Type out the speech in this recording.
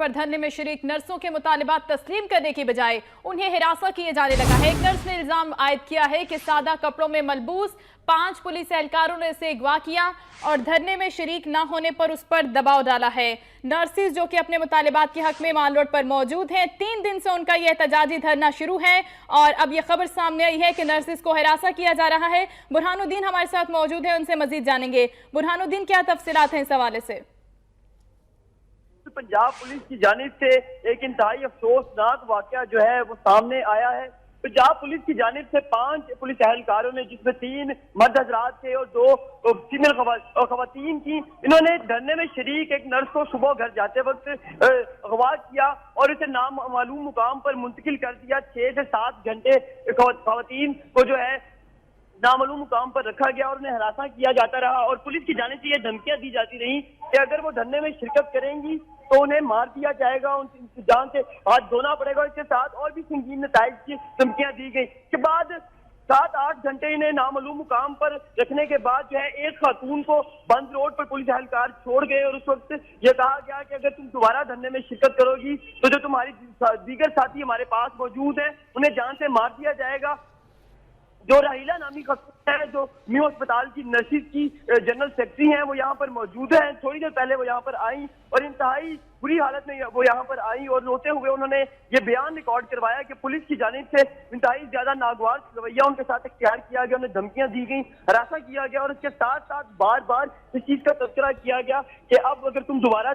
पर धरने में शरीक नर्सों के मुतालिबात तस्लीम करने की बजाय उन्हें हिरासत किए जाने लगा है। एक नर्स ने इल्जाम आयद किया है कि सादा कपड़ों में मलबूस 5 पुलिस एहलकारों ने इसे अगवा किया और धरने में शरीक न होने पर उस पर दबाव डाला है। नर्सिस जो कि अपने मुतालिबात के हक में माल रोड पर मौजूद हैं, 3 दिन से उनका यह एहतजाजी धरना शुरू है और अब यह खबर सामने आई है कि नर्सिस को हिरासत किया जा रहा है। बुरहानुद्दीन हमारे साथ मौजूद है, उनसे मजीद जानेंगे। बुरहानुद्दीन, क्या तफसीलात हैं इस हवाले से? पंजाब पुलिस की जानिब से एक इंतहाई अफसोसनाक वाकया जो है वो सामने आया है। पंजाब पुलिस की जानिब से 5 पुलिस एहलकारों ने, जिसमें 3 मर्द हजरात थे और 2 फीमेल खवातीन थी, इन्होंने धरने में शरीक एक नर्स को सुबह घर जाते वक्त अगवा किया और इसे नामालूम मुकाम पर मुंतकिल कर दिया। 6 से 7 घंटे खवातीन को जो है नामालूम मुकाम पर रखा गया और उन्हें हरासा किया जाता रहा और पुलिस की जानिब से ये धमकियां दी जाती रही कि अगर वो धरने में शिरकत करेंगी तो उन्हें मार दिया जाएगा, उनकी जान से हाथ धोना पड़ेगा। इसके साथ और भी संगीन नताइज की धमकियां दी गई। के बाद 7-8 घंटे इन्हें नामालूम मुकाम पर रखने के बाद जो है एक खातून को बंद रोड पर पुलिस एहलकार छोड़ गए और उस वक्त ये कहा गया कि अगर तुम दोबारा धरने में शिरकत करोगी तो जो तुम्हारी दीगर साथी हमारे पास मौजूद है उन्हें जान से मार दिया जाएगा। जो राहिला नामी खातून है, जो न्यू अस्पताल की नर्सिस की जनरल सेक्रेटरी हैं, वो यहाँ पर मौजूद है। थोड़ी देर पहले वो यहाँ पर आई और इंतहाई बुरी हालत में वो यहाँ पर आई और रोते हुए उन्होंने ये बयान रिकॉर्ड करवाया कि पुलिस की जानिब से इंतहाई ज्यादा नागवार रवैया उनके साथ इख्तियार किया गया, उन्हें धमकियां दी गई, हरासा किया गया और इसके साथ साथ बार बार इस चीज का तस्करा किया गया कि अब अगर तुम दोबारा